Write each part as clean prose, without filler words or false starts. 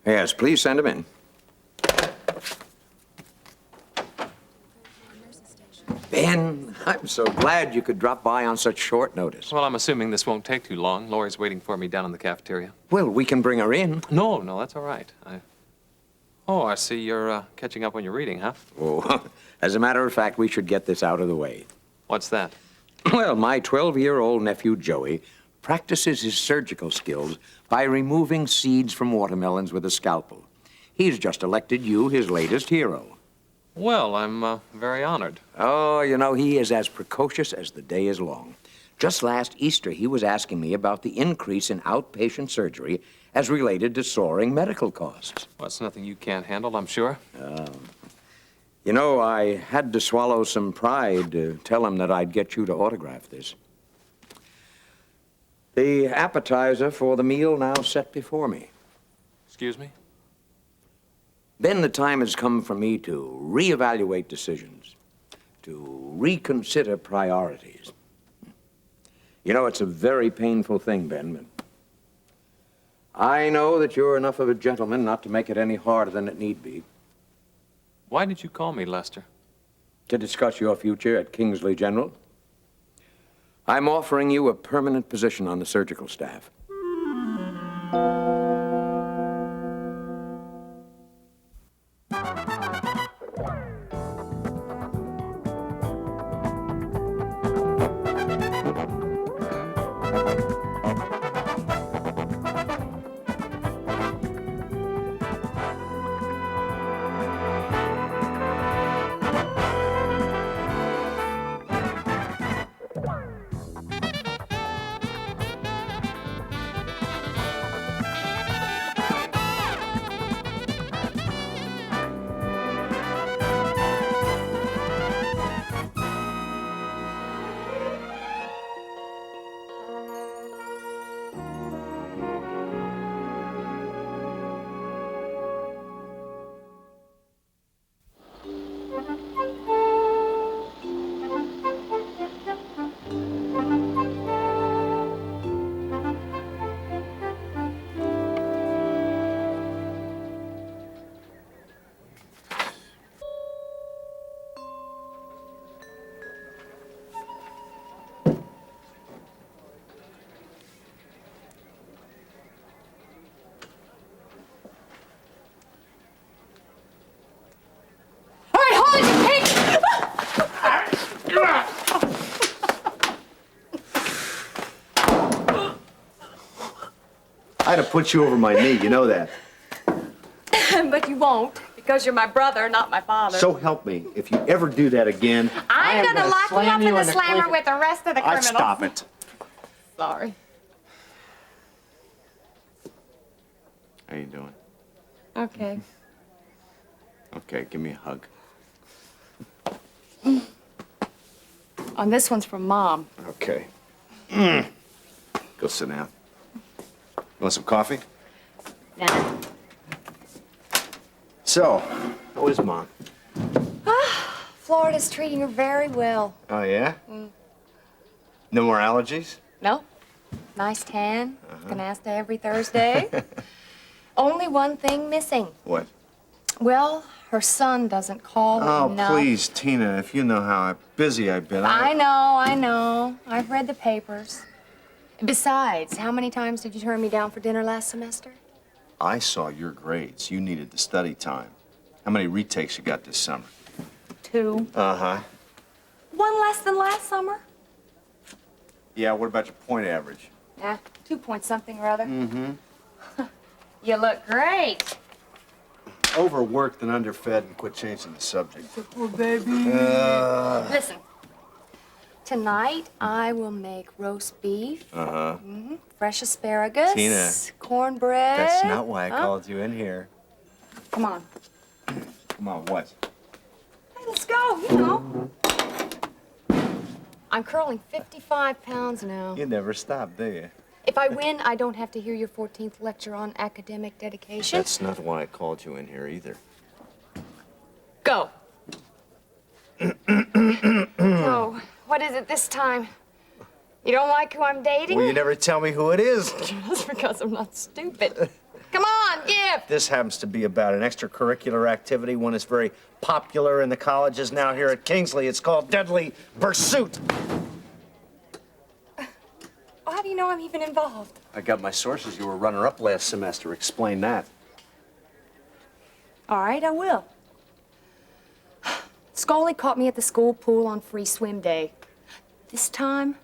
Yes, please send him in. Ben, I'm so glad you could drop by on such short notice. Well, I'm assuming this won't take too long. Lori's waiting for me down in the cafeteria. Well, we can bring her in. No, that's all right. Oh, I see you're catching up on your reading, huh? Oh, as a matter of fact, we should get this out of the way. What's that? Well, my 12-year-old nephew, Joey, practices his surgical skills by removing seeds from watermelons with a scalpel. He's just elected you his latest hero. Well, I'm very honored. Oh, you know, he is as precocious as the day is long. Just last Easter, he was asking me about the increase in outpatient surgery as related to soaring medical costs. Well, it's nothing you can't handle, I'm sure. You know, I had to swallow some pride to tell him that I'd get you to autograph this. The appetizer for the meal now set before me. Excuse me? Ben, the time has come for me to reevaluate decisions, to reconsider priorities. You know, it's a very painful thing, Ben, but I know that you're enough of a gentleman not to make it any harder than it need be. Why did you call me, Lester? To discuss your future at Kingsley General. I'm offering you a permanent position on the surgical staff. I'd have put you over my knee, you know that. But you won't, because you're my brother, not my father. So help me, if you ever do that again, I'm gonna lock you up in the slammer with the rest of the criminals. Stop it. Sorry. How you doing? Okay. Okay, give me a hug. On this one's from Mom. Okay. Go sit down. You want some coffee? Nah. So, how is Mom? Florida's treating her very well. Oh, yeah? No more allergies? No. Nice tan. Canasta every Thursday. Only one thing missing. What? Well, her son doesn't call enough. Oh, please, Tina, if you know how busy I've been. I know. I've read the papers. Besides, how many times did you turn me down for dinner last semester? I saw your grades. You needed the study time. How many retakes you got this summer? 2. Uh-huh. One less than last summer. Yeah, what about your point average? Yeah, 2 point something or other. Mm-hmm. You look great. Overworked and underfed, and quit changing the subject. Oh, baby. Listen, tonight I will make roast beef, fresh asparagus, Tina, cornbread. That's not why I called you in here. Come on. Come on, what? Hey, let's go, you know. I'm curling 55 pounds now. You never stop, do you? If I win, I don't have to hear your 14th lecture on academic dedication. That's not why I called you in here either. Go. So, what is it this time? You don't like who I'm dating? Well, you never tell me who it is. That's because I'm not stupid. Come on, on, if. This happens to be about an extracurricular activity, one that's very popular in the colleges now here at Kingsley. It's called Deadly Pursuit. Well, how do you know I'm even involved? I got my sources. You were runner-up last semester. Explain that. All right, I will. Scully caught me at the school pool on free swim day. This time,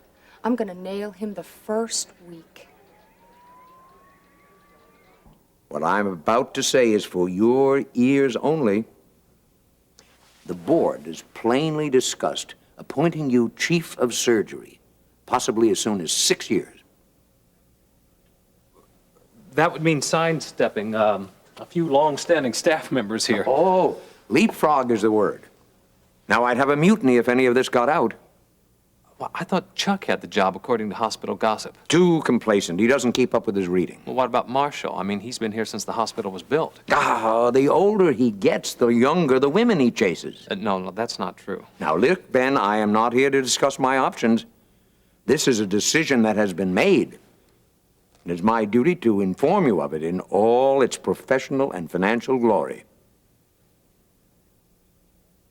I'm gonna nail him the first week. What I'm about to say is for your ears only. The board has plainly discussed appointing you chief of surgery, possibly as soon as 6 years. That would mean sidestepping a few long-standing staff members here. Oh, leapfrog is the word. Now, I'd have a mutiny if any of this got out. Well, I thought Chuck had the job, according to hospital gossip. Too complacent. He doesn't keep up with his reading. Well, what about Marshall? I mean, he's been here since the hospital was built. Ah, the older he gets, the younger the women he chases. No, that's not true. Now, look, Ben, I am not here to discuss my options. This is a decision that has been made. It is my duty to inform you of it in all its professional and financial glory.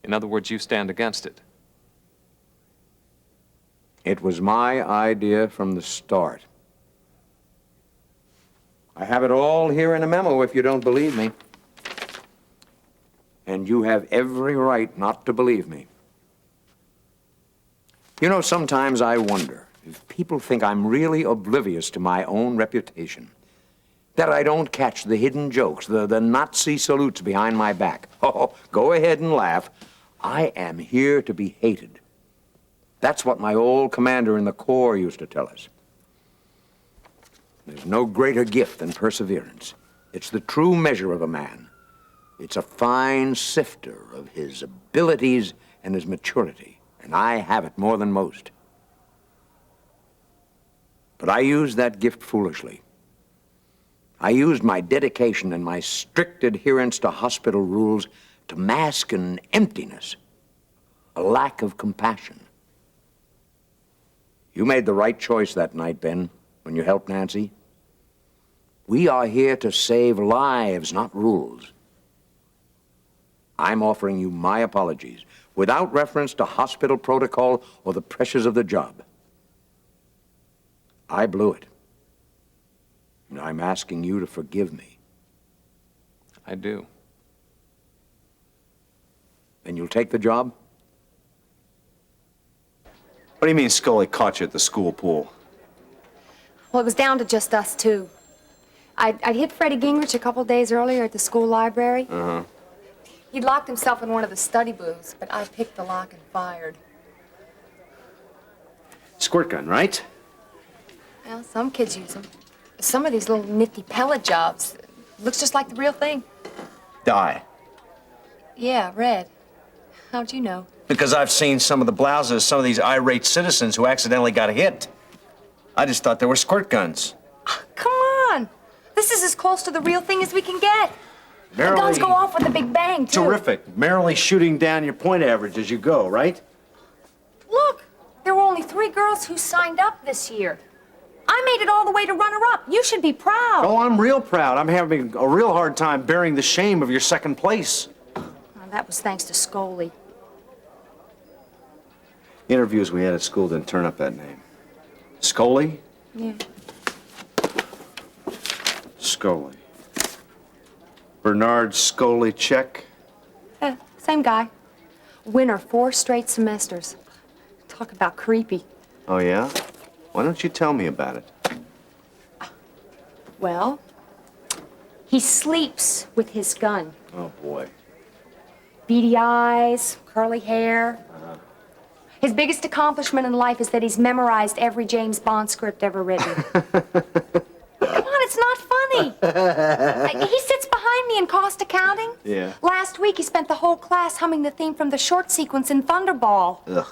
In other words, you stand against it. It was my idea from the start. I have it all here in a memo if you don't believe me. And you have every right not to believe me. You know, sometimes I wonder if people think I'm really oblivious to my own reputation, that I don't catch the hidden jokes, the Nazi salutes behind my back. Oh, go ahead and laugh. I am here to be hated. That's what my old commander in the Corps used to tell us. There's no greater gift than perseverance. It's the true measure of a man. It's a fine sifter of his abilities and his maturity, and I have it more than most. But I used that gift foolishly. I used my dedication and my strict adherence to hospital rules to mask an emptiness, a lack of compassion. You made the right choice that night, Ben, when you helped Nancy. We are here to save lives, not rules. I'm offering you my apologies, without reference to hospital protocol or the pressures of the job. I blew it. And I'm asking you to forgive me. I do. And you'll take the job? What do you mean Scully caught you at the school pool? Well, it was down to just us two. I'd hit Freddie Gingrich a couple days earlier at the school library. Uh-huh. He'd locked himself in one of the study booths, but I picked the lock and fired. Squirt gun, right? Well, some kids use them. Some of these little nifty pellet jobs. Looks just like the real thing. Die. Yeah, red. How'd you know? Because I've seen some of the blouses of some of these irate citizens who accidentally got hit. I just thought they were squirt guns. Come on! This is as close to the real thing as we can get. The Merrily- guns go off with a big bang, too. Terrific. Merrily shooting down your point average as you go, right? Look, there were only 3 girls who signed up this year. I made it all the way to runner-up. You should be proud. Oh, I'm real proud. I'm having a real hard time bearing the shame of your second place. Oh, that was thanks to Scully. Interviews we had at school didn't turn up that name. Scully? Yeah. Scully. Bernard Scully check. Same guy. Winner 4 straight semesters. Talk about creepy. Oh, yeah? Why don't you tell me about it? Well, he sleeps with his gun. Oh, boy. Beady eyes, curly hair. His biggest accomplishment in life is that he's memorized every James Bond script ever written. Come on, it's not funny. He sits behind me in cost accounting. Yeah. Last week, he spent the whole class humming the theme from the short sequence in Thunderball. Ugh.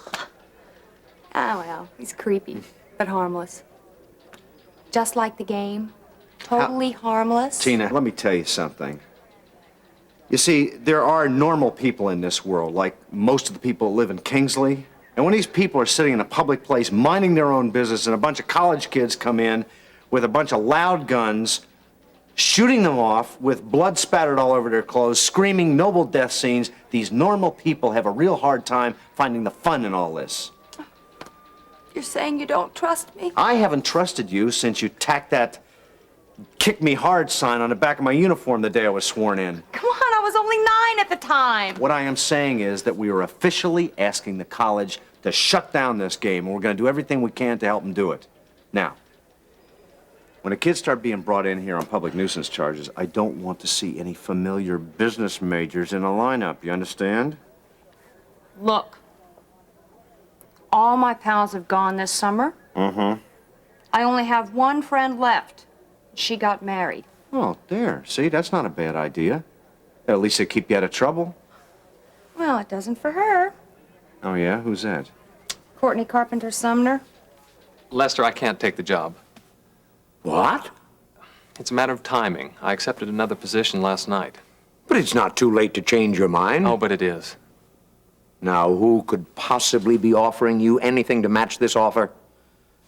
Oh, well, he's creepy, but harmless. Just like the game. Totally harmless. Tina, let me tell you something. You see, there are normal people in this world, like most of the people that live in Kingsley. And when these people are sitting in a public place minding their own business and a bunch of college kids come in with a bunch of loud guns shooting them off with blood spattered all over their clothes, screaming noble death scenes. These normal people have a real hard time finding the fun in all this. You're saying you don't trust me? I haven't trusted you since you tacked that kick me hard sign on the back of my uniform the day I was sworn in. Come on, I was only 9 at the time. What I am saying is that we are officially asking the college to shut down this game, and we're going to do everything we can to help them do it. Now, when the kids start being brought in here on public nuisance charges, I don't want to see any familiar business majors in a lineup, you understand? Look, all my pals have gone this summer. Mm-hmm. I only have one friend left. She got married. Oh, there. See, that's not a bad idea. At least it keep you out of trouble. Well, it doesn't for her. Oh, yeah? Who's that? Courtney Carpenter Sumner. Lester, I can't take the job. What? It's a matter of timing. I accepted another position last night. But it's not too late to change your mind. Oh, but it is. Now, who could possibly be offering you anything to match this offer?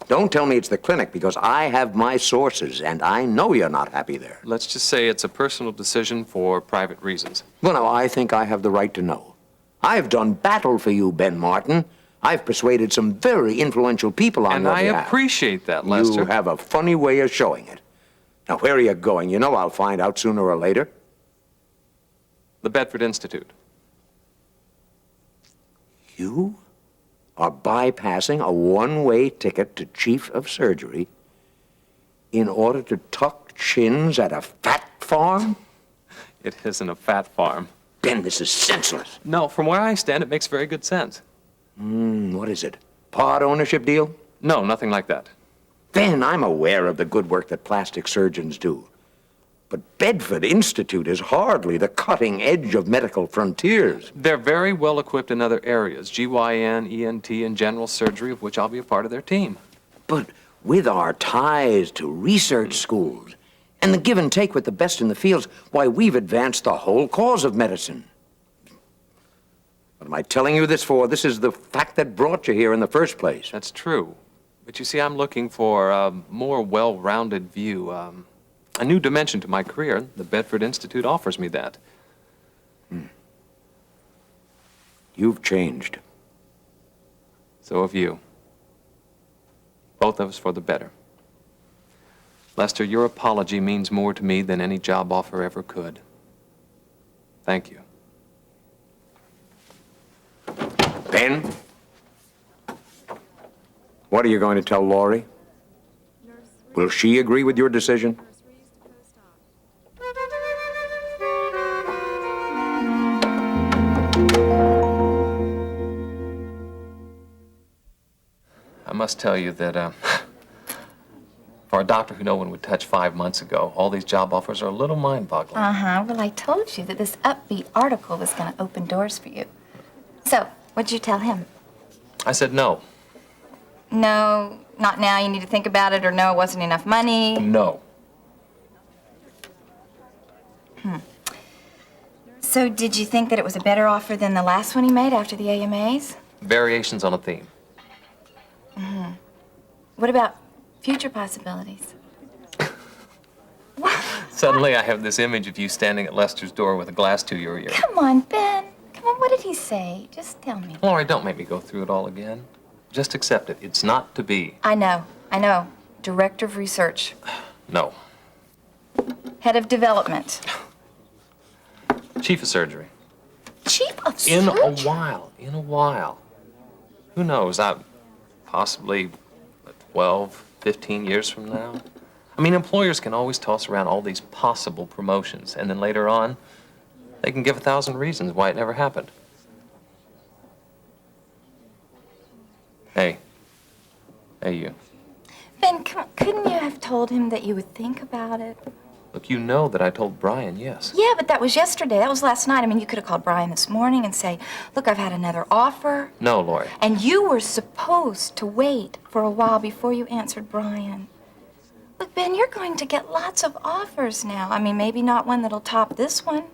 Don't tell me it's the clinic, because I have my sources, and I know you're not happy there. Let's just say it's a personal decision for private reasons. Well, now, I think I have the right to know. I've done battle for you, Ben Martin. I've persuaded some very influential people on And your I behalf. appreciate that, Lester. You have a funny way of showing it. Now, where are you going? You know I'll find out sooner or later. The Bedford Institute. You are bypassing a one-way ticket to chief of surgery in order to tuck chins at a fat farm? It isn't a fat farm. Ben, this is senseless. No, from where I stand, it makes very good sense. What is it? Part ownership deal? No, nothing like that. Ben, I'm aware of the good work that plastic surgeons do. But Bedford Institute is hardly the cutting edge of medical frontiers. They're very well equipped in other areas, GYN, ENT, and general surgery, of which I'll be a part of their team. But with our ties to research schools and the give and take with the best in the fields, why, we've advanced the whole cause of medicine. What am I telling you this for? This is the fact that brought you here in the first place. That's true. But you see, I'm looking for a more well-rounded view, a new dimension to my career. The Bedford Institute offers me that. You've changed. So have you. Both of us for the better. Lester, your apology means more to me than any job offer ever could. Thank you. Ben? What are you going to tell Laurie? Will she agree with your decision? I must tell you that, for a doctor who no one would touch 5 months ago, all these job offers are a little mind-boggling. Uh-huh. Well, I told you that this upbeat article was going to open doors for you. So, what'd you tell him? I said no. No, not now, you need to think about it, or no, it wasn't enough money. No. So, did you think that it was a better offer than the last one he made after the AMAs? Variations on a theme. What about future possibilities? Suddenly I have this image of you standing at Lester's door with a glass to your ear. Come on, Ben. Come on, what did he say? Just tell me. Laurie, don't make me go through it all again. Just accept it. It's not to be. I know. Director of Research. No. Head of Development. Chief of surgery. Chief of In Surgery? a while. Who knows? Possibly 12, 15 years from now. I mean, employers can always toss around all these possible promotions, and then later on, they can give 1,000 reasons why it never happened. Hey, you. Ben, couldn't you have told him that you would think about it? Look, you know that I told Brian yes. Yeah, but that was yesterday. That was last night. I mean, you could have called Brian this morning and say, look, I've had another offer. No, Laurie. And you were supposed to wait for a while before you answered Brian. Look, Ben, you're going to get lots of offers now. I mean, maybe not one that'll top this one.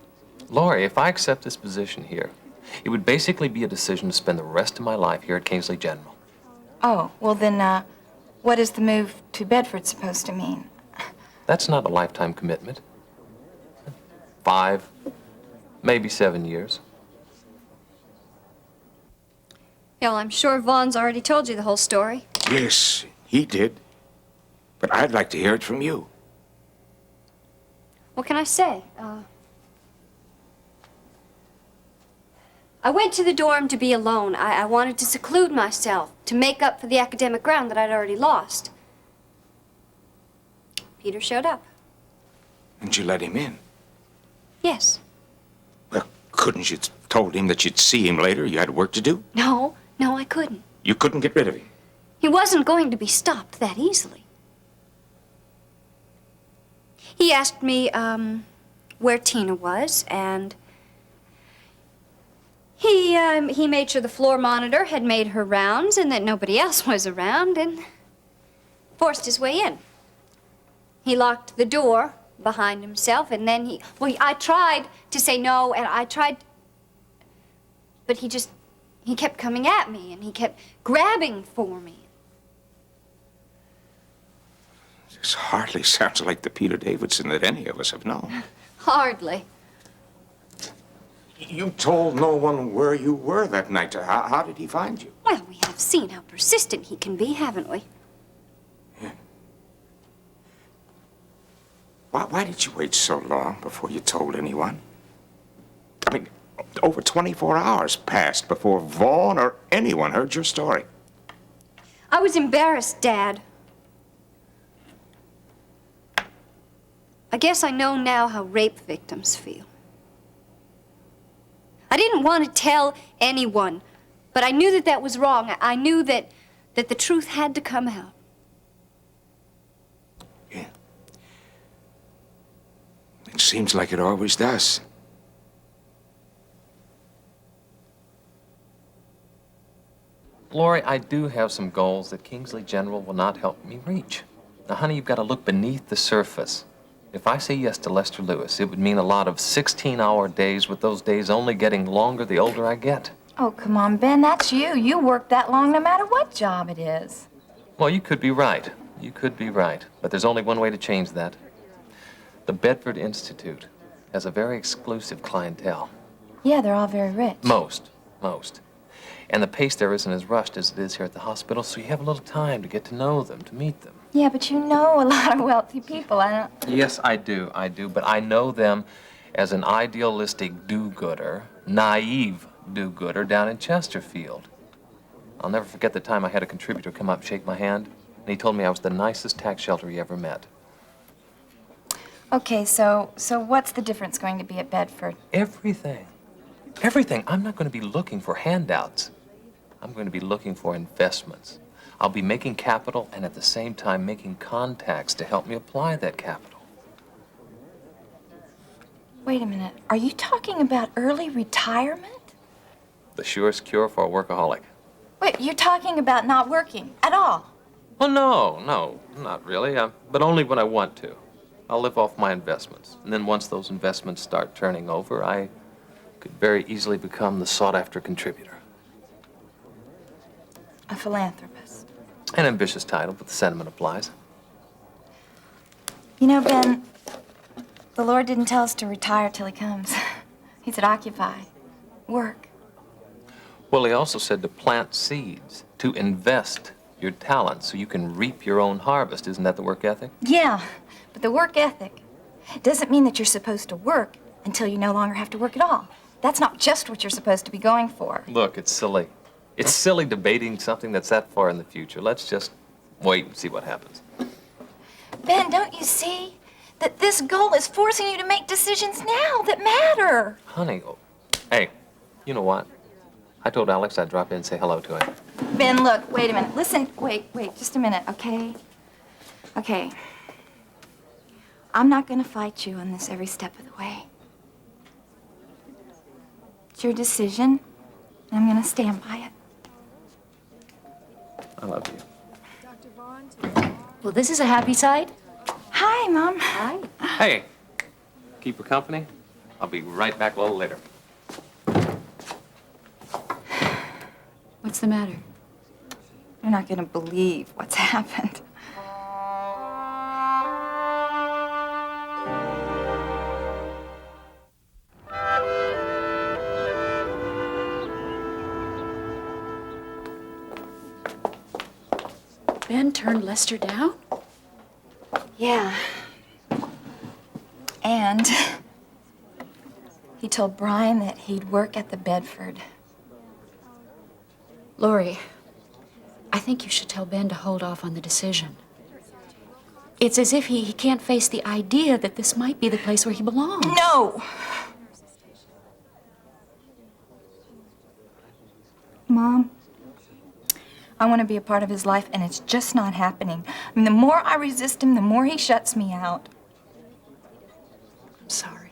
Laurie, if I accept this position here, it would basically be a decision to spend the rest of my life here at Kingsley General. Oh, well then, what is the move to Bedford supposed to mean? That's not a lifetime commitment. 5, maybe 7 years. Yeah, well, I'm sure Vaughn's already told you the whole story. Yes, he did. But I'd like to hear it from you. What can I say? I went to the dorm to be alone. I wanted to seclude myself, to make up for the academic ground that I'd already lost. Peter showed up. And you let him in. Yes. Well, couldn't you told him that you'd see him later? You had work to do? No, I couldn't. You couldn't get rid of him. He wasn't going to be stopped that easily. He asked me, where Tina was, and he made sure the floor monitor had made her rounds and that nobody else was around, and forced his way in. He locked the door behind himself, and then I tried to say no, and but he kept coming at me, and he kept grabbing for me. This hardly sounds like the Peter Davidson that any of us have known. Hardly. You told no one where you were that night. How did he find you? Well, we have seen how persistent he can be, haven't we? Yeah. Why did you wait so long before you told anyone? I mean, over 24 hours passed before Vaughn or anyone heard your story. I was embarrassed, Dad. I guess I know now how rape victims feel. I didn't want to tell anyone, but I knew that that was wrong. I knew that the truth had to come out. Yeah. It seems like it always does. Lori, I do have some goals that Kingsley General will not help me reach. Now, honey, you've got to look beneath the surface. If I say yes to Lester Lewis, it would mean a lot of 16-hour days, with those days only getting longer the older I get. Oh, come on, Ben, that's you. You work that long no matter what job it is. Well, you could be right. You could be right. But there's only one way to change that. The Bedford Institute has a very exclusive clientele. Yeah, they're all very rich. Most. And the pace there isn't as rushed as it is here at the hospital, so you have a little time to get to know them, to meet them. Yeah, but you know a lot of wealthy people. Yes, I do. But I know them as an idealistic do-gooder, naive do-gooder down in Chesterfield. I'll never forget the time I had a contributor come up and shake my hand, and he told me I was the nicest tax shelter he ever met. Okay, so what's the difference going to be at Bedford? Everything. I'm not going to be looking for handouts. I'm going to be looking for investments. I'll be making capital and at the same time making contacts to help me apply that capital. Wait a minute. Are you talking about early retirement? The surest cure for a workaholic. Wait, you're talking about not working at all? Well, no, not really. But only when I want to. I'll live off my investments. And then once those investments start turning over, I could very easily become the sought-after contributor. A philanthropist. An ambitious title, but the sentiment applies. You know, Ben, the Lord didn't tell us to retire till he comes. He said occupy, work. Well, he also said to plant seeds, to invest your talent so you can reap your own harvest. Isn't that the work ethic? Yeah, but the work ethic doesn't mean that you're supposed to work until you no longer have to work at all. That's not just what you're supposed to be going for. Look, it's silly. It's silly debating something that's that far in the future. Let's just wait and see what happens. Ben, don't you see that this goal is forcing you to make decisions now that matter? Honey, hey, you know what? I told Alex I'd drop in and say hello to him. Ben, look, wait a minute. Listen, wait, just a minute, okay? Okay. I'm not gonna fight you on this every step of the way. It's your decision, and I'm gonna stand by it. I love you. Well, this is a happy sight. Hi, Mom. Hi. Hey, keep her company. I'll be right back a little later. What's the matter? You're not gonna believe what's happened. Ben turned Lester down? Yeah. And he told Brian that he'd work at the Bedford. Lori, I think you should tell Ben to hold off on the decision. It's as if he can't face the idea that this might be the place where he belongs. No! Mom, I want to be a part of his life, and it's just not happening. I mean, the more I resist him, the more he shuts me out. I'm sorry.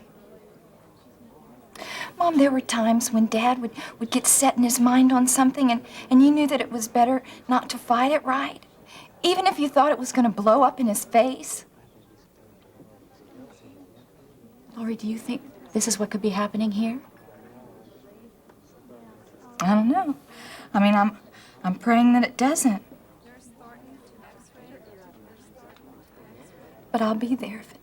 Mom, there were times when Dad would get set in his mind on something, and you knew that it was better not to fight it right, even if you thought it was going to blow up in his face. Lori, do you think this is what could be happening here? I don't know. I mean, I'm praying that it doesn't. But I'll be there if